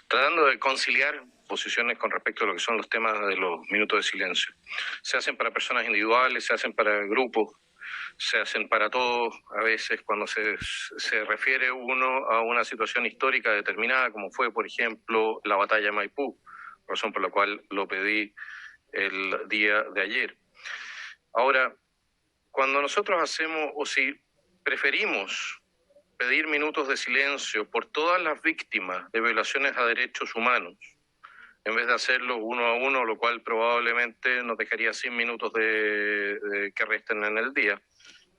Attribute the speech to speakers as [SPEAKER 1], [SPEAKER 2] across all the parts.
[SPEAKER 1] tratando de conciliar posiciones con respecto a lo que son los temas de los minutos de silencio. Se hacen para personas individuales, se hacen para grupos, se hacen para todos. A veces cuando se refiere uno a una situación histórica determinada, como fue, por ejemplo, la batalla de Maipú, razón por la cual lo pedí el día de ayer. Ahora, cuando nosotros hacemos, o si preferimos pedir minutos de silencio por todas las víctimas de violaciones a derechos humanos, en vez de hacerlo uno a uno, lo cual probablemente nos dejaría sin minutos que resten en el día,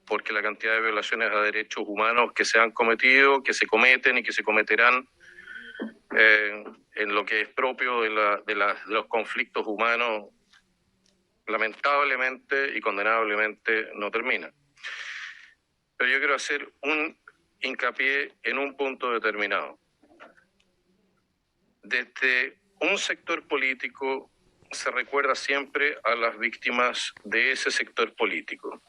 [SPEAKER 1] porque la cantidad de violaciones a derechos humanos que se han cometido, que se cometen y que se cometerán en lo que es propio de los conflictos humanos, lamentablemente y condenablemente no termina. Pero yo quiero hacer un hincapié en un punto determinado. Desde un sector político se recuerda siempre a las víctimas de ese sector político.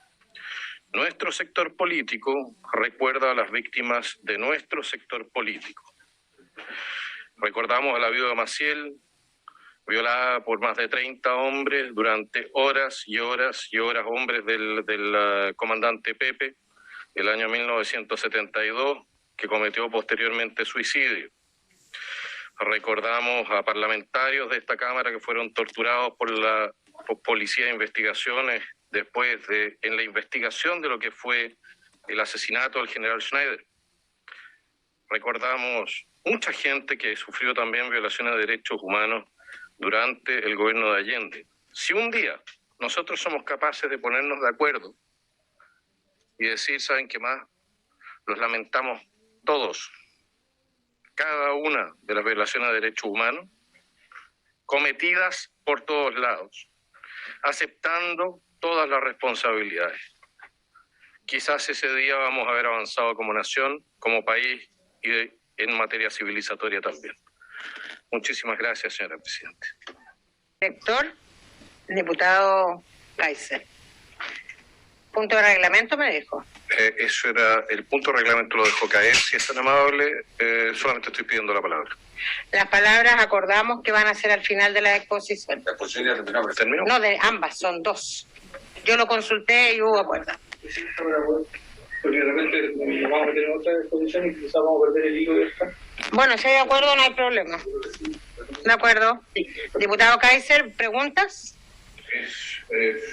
[SPEAKER 1] Nuestro sector político recuerda a las víctimas de nuestro sector político. Recordamos a la viuda Maciel, violada por más de 30 hombres durante horas y horas y horas, hombres del comandante Pepe, el año 1972, que cometió posteriormente suicidio. Recordamos a parlamentarios de esta Cámara que fueron torturados por la Policía de Investigaciones después en la investigación de lo que fue el asesinato del general Schneider. Recordamos mucha gente que sufrió también violaciones de derechos humanos durante el gobierno de Allende. Si un día nosotros somos capaces de ponernos de acuerdo y decir, ¿saben qué más? Los lamentamos todos, cada una de las violaciones de derechos humanos cometidas por todos lados, aceptando todas las responsabilidades. Quizás ese día vamos a haber avanzado como nación, como país y en materia civilizatoria también. Muchísimas gracias, señora Presidenta.
[SPEAKER 2] Director, diputado Kaiser. Punto de reglamento me dijo.
[SPEAKER 1] Eso era el punto de reglamento, lo dejo caer. Si es tan amable, solamente estoy pidiendo la palabra.
[SPEAKER 2] Las palabras acordamos que van a ser al final de la exposición.
[SPEAKER 1] ¿La exposición ya terminó?
[SPEAKER 2] No, de ambas, son dos. Yo lo consulté y hubo acuerdo.
[SPEAKER 3] Porque de repente nos vamos a meter en otra exposición y quizás vamos a perder el hilo de esta.
[SPEAKER 2] Bueno, si hay de acuerdo, no hay problema. De acuerdo. Diputado Kaiser, ¿preguntas?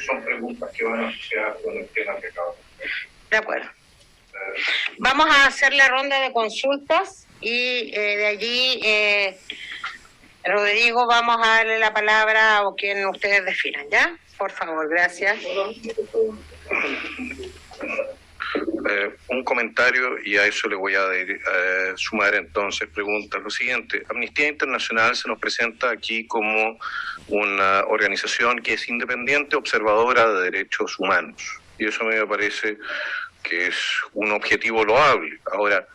[SPEAKER 1] Son preguntas que van asociadas con el tema que acabo.
[SPEAKER 2] De acuerdo. Vamos a hacer la ronda de consultas y de allí, Rodrigo, vamos a darle la palabra a quien ustedes definan, ¿ya? Por favor, gracias.
[SPEAKER 1] Un comentario y a eso le voy a sumar entonces preguntas. Lo siguiente, Amnistía Internacional se nos presenta aquí como una organización que es independiente, observadora de derechos humanos. Y eso a mí me parece que es un objetivo loable. Ahora,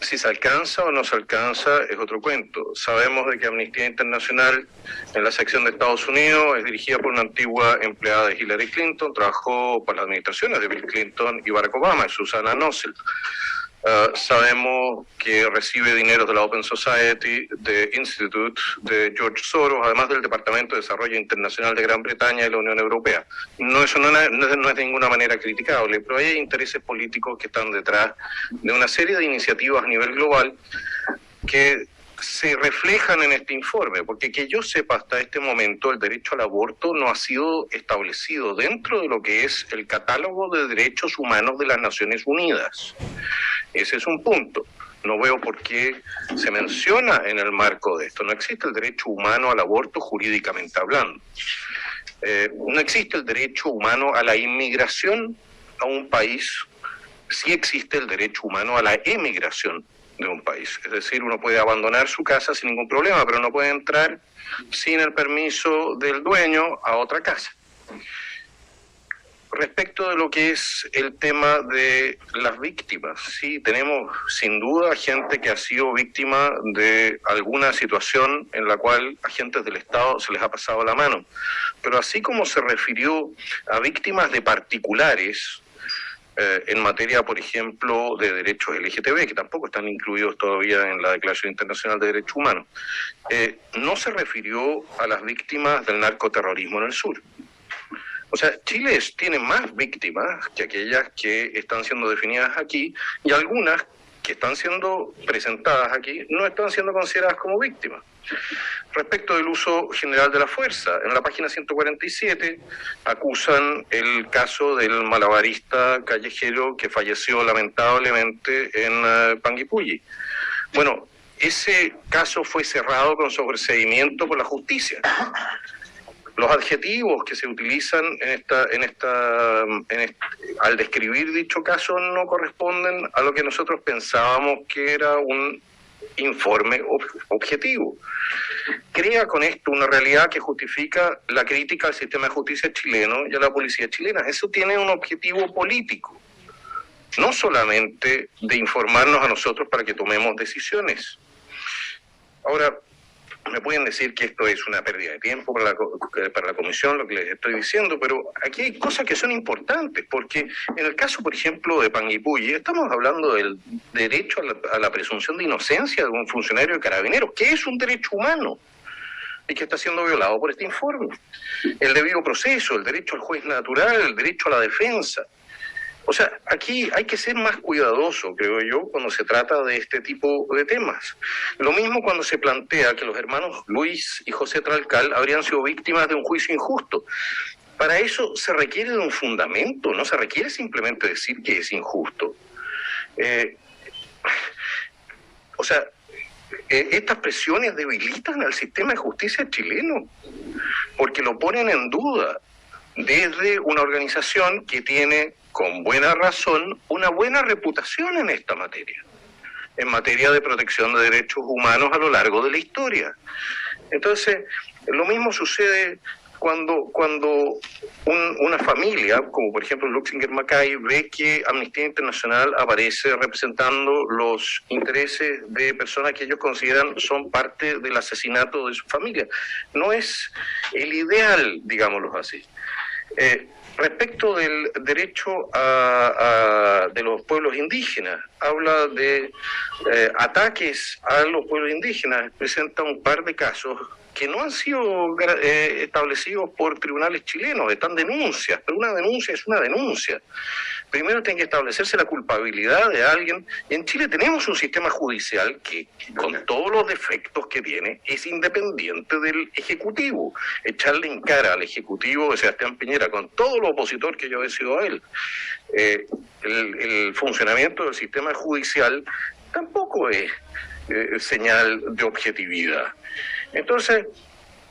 [SPEAKER 1] si se alcanza o no se alcanza es otro cuento. Sabemos de que Amnistía Internacional en la sección de Estados Unidos es dirigida por una antigua empleada de Hillary Clinton, trabajó para las administraciones de Bill Clinton y Barack Obama, Susana Nossel. Sabemos que recibe dinero de la Open Society, de Institute, de George Soros, además del Departamento de Desarrollo Internacional de Gran Bretaña y la Unión Europea. Eso no es de ninguna manera criticable, pero hay intereses políticos que están detrás de una serie de iniciativas a nivel global que se reflejan en este informe, porque que yo sepa hasta este momento el derecho al aborto no ha sido establecido dentro de lo que es el catálogo de derechos humanos de las Naciones Unidas. Ese es un punto. No veo por qué se menciona en el marco de esto. No existe el derecho humano al aborto jurídicamente hablando. No existe el derecho humano a la inmigración a un país. Sí existe el derecho humano a la emigración de un país. Es decir, uno puede abandonar su casa sin ningún problema, pero no puede entrar sin el permiso del dueño a otra casa. Respecto de lo que es el tema de las víctimas, sí, tenemos sin duda gente que ha sido víctima de alguna situación en la cual agentes del Estado se les ha pasado la mano. Pero así como se refirió a víctimas de particulares, en materia, por ejemplo, de derechos LGTB, que tampoco están incluidos todavía en la Declaración Internacional de Derechos Humanos, no se refirió a las víctimas del narcoterrorismo en el sur. O sea, Chile tiene más víctimas que aquellas que están siendo definidas aquí, y algunas que están siendo presentadas aquí no están siendo consideradas como víctimas. Respecto del uso general de la fuerza, en la página 147 acusan el caso del malabarista callejero que falleció lamentablemente en Panguipulli. Bueno, ese caso fue cerrado con sobreseimiento por la justicia. Los adjetivos que se utilizan al describir dicho caso no corresponden a lo que nosotros pensábamos que era un informe objetivo. Crea con esto una realidad que justifica la crítica al sistema de justicia chileno y a la policía chilena. Eso tiene un objetivo político, no solamente de informarnos a nosotros para que tomemos decisiones. Ahora, me pueden decir que esto es una pérdida de tiempo para la comisión, lo que les estoy diciendo, pero aquí hay cosas que son importantes, porque en el caso, por ejemplo, de Panguipulli, estamos hablando del derecho a la presunción de inocencia de un funcionario de Carabineros, que es un derecho humano y que está siendo violado por este informe. El debido proceso, el derecho al juez natural, el derecho a la defensa. O sea, aquí hay que ser más cuidadoso, creo yo, cuando se trata de este tipo de temas. Lo mismo cuando se plantea que los hermanos Luis y José Tralcal habrían sido víctimas de un juicio injusto. Para eso se requiere de un fundamento, no se requiere simplemente decir que es injusto. Estas presiones debilitan al sistema de justicia chileno, porque lo ponen en duda desde una organización que tiene, con buena razón, una buena reputación en esta materia, en materia de protección de derechos humanos a lo largo de la historia. Entonces, lo mismo sucede cuando una familia, como por ejemplo Luxinger Mackay, ve que Amnistía Internacional aparece representando los intereses de personas que ellos consideran son parte del asesinato de su familia. No es el ideal, digámoslo así. Respecto del derecho de los pueblos indígenas, habla de ataques a los pueblos indígenas, presenta un par de casos que no han sido establecidos por tribunales chilenos, están denuncias, pero una denuncia es una denuncia. Primero tiene que establecerse la culpabilidad de alguien, y en Chile tenemos un sistema judicial que, con todos los defectos que tiene, es independiente del Ejecutivo. Echarle en cara al Ejecutivo de Sebastián Piñera, con todo lo opositor que yo he sido a él, el funcionamiento del sistema judicial tampoco es señal de objetividad. Entonces,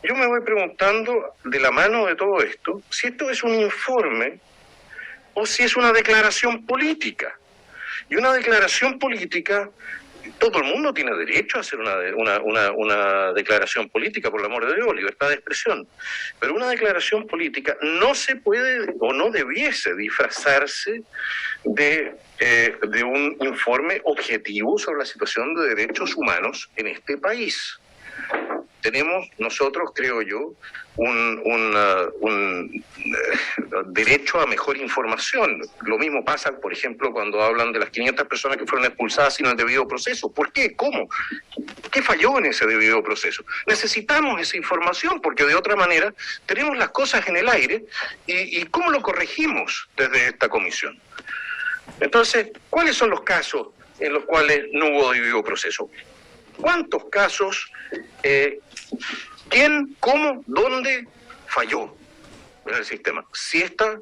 [SPEAKER 1] yo me voy preguntando, de la mano de todo esto, si esto es un informe o si es una declaración política. Y una declaración política, todo el mundo tiene derecho a hacer una declaración política, por el amor de Dios, libertad de expresión. Pero una declaración política no se puede o no debiese disfrazarse de un informe objetivo sobre la situación de derechos humanos en este país. Tenemos nosotros, creo yo, un derecho a mejor información. Lo mismo pasa, por ejemplo, cuando hablan de las 500 personas que fueron expulsadas sin el debido proceso. ¿Por qué? ¿Cómo? ¿Qué falló en ese debido proceso? Necesitamos esa información, porque de otra manera tenemos las cosas en el aire y ¿cómo lo corregimos desde esta comisión? Entonces, ¿cuáles son los casos en los cuales no hubo debido proceso? ¿Cuántos casos, quién, cómo, dónde falló en el sistema? Si esta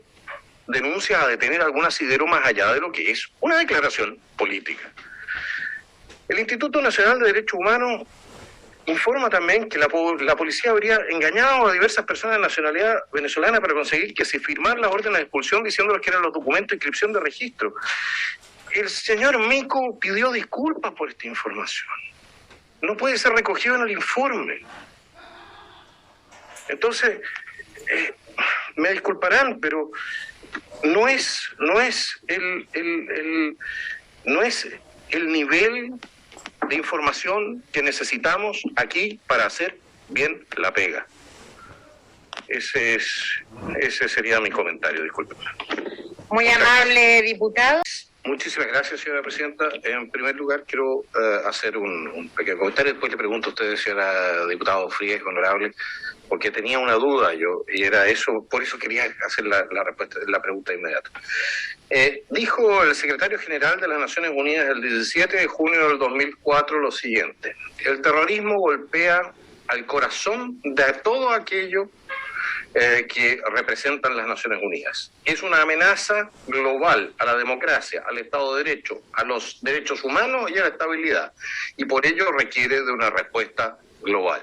[SPEAKER 1] denuncia ha de tener algún asidero más allá de lo que es una declaración política. El Instituto Nacional de Derechos Humanos informa también que la policía habría engañado a diversas personas de nacionalidad venezolana para conseguir que se firmaran las órdenes de expulsión diciéndoles que eran los documentos de inscripción de registro. El señor Mico pidió disculpas por esta información. No puede ser recogido en el informe. Entonces, me disculparán, pero no es el nivel de información que necesitamos aquí para hacer bien la pega. Ese sería mi comentario, discúlpenme.
[SPEAKER 2] Muy amable, diputado.
[SPEAKER 1] Muchísimas gracias, señora presidenta. En primer lugar, quiero hacer un pequeño comentario. Después le pregunto a usted, señora diputado Frías, honorable, porque tenía una duda yo, y era eso, por eso quería hacer la pregunta inmediata. Dijo el secretario general de las Naciones Unidas el 17 de junio del 2004 lo siguiente: el terrorismo golpea al corazón de todo aquello que representan las Naciones Unidas. Es una amenaza global a la democracia, al Estado de Derecho, a los derechos humanos y a la estabilidad, y por ello requiere de una respuesta global.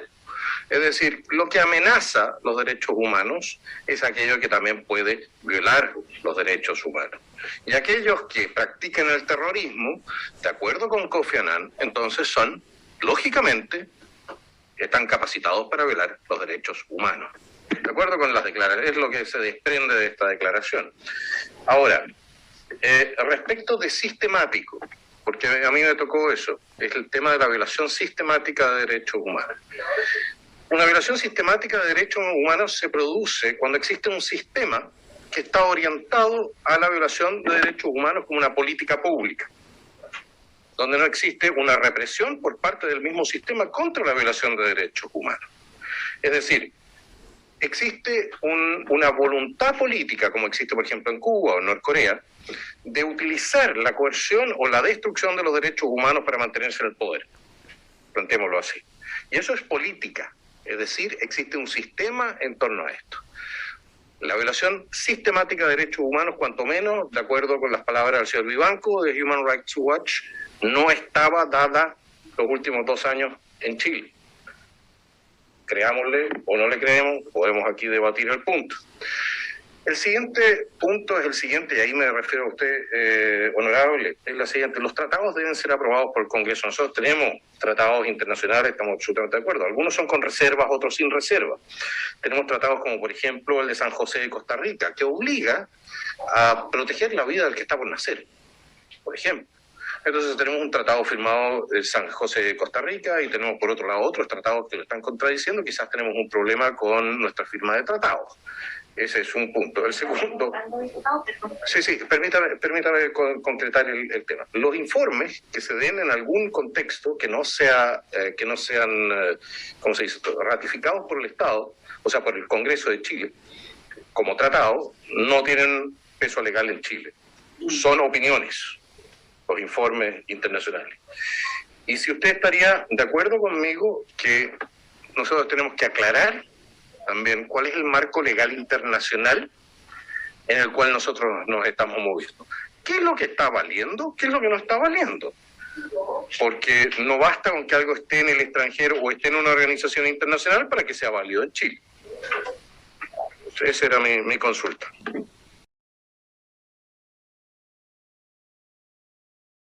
[SPEAKER 1] Es decir, lo que amenaza los derechos humanos es aquello que también puede violar los derechos humanos. Y aquellos que practican el terrorismo, de acuerdo con Kofi Annan, entonces son, lógicamente, están capacitados para violar los derechos humanos. De acuerdo con las declaraciones, es lo que se desprende de esta declaración. Ahora, respecto de sistemático, porque a mí me tocó eso, es el tema de la violación sistemática de derechos humanos. Una violación sistemática de derechos humanos se produce cuando existe un sistema que está orientado a la violación de derechos humanos como una política pública, donde no existe una represión por parte del mismo sistema contra la violación de derechos humanos. Es decir, existe una voluntad política, como existe por ejemplo en Cuba o en Norcorea, de utilizar la coerción o la destrucción de los derechos humanos para mantenerse en el poder. Plantémoslo así. Y eso es política, es decir, existe un sistema en torno a esto. La violación sistemática de derechos humanos, cuanto menos, de acuerdo con las palabras del señor Vivanco de Human Rights Watch, no estaba dada los últimos 2 años en Chile. Creámosle o no le creemos, podemos aquí debatir el punto. El siguiente punto es el siguiente, y ahí me refiero a usted, honorable, es la siguiente: los tratados deben ser aprobados por el Congreso. Nosotros tenemos tratados internacionales, estamos absolutamente de acuerdo. Algunos son con reservas, otros sin reservas. Tenemos tratados como, por ejemplo, el de San José de Costa Rica, que obliga a proteger la vida del que está por nacer, por ejemplo. Entonces tenemos un tratado firmado en San José de Costa Rica y tenemos por otro lado otros tratados que lo están contradiciendo. Quizás tenemos un problema con nuestra firma de tratados. Ese es un punto. El segundo... Sí, permítame concretar el tema. Los informes que se den en algún contexto que no sean, ¿cómo se dice?, ratificados por el Estado, o sea, por el Congreso de Chile, como tratado, no tienen peso legal en Chile. Son opiniones, los informes internacionales. Y si usted estaría de acuerdo conmigo que nosotros tenemos que aclarar también cuál es el marco legal internacional en el cual nosotros nos estamos moviendo. ¿Qué es lo que está valiendo? ¿Qué es lo que no está valiendo? Porque no basta con que algo esté en el extranjero o esté en una organización internacional para que sea válido en Chile. Esa era mi consulta.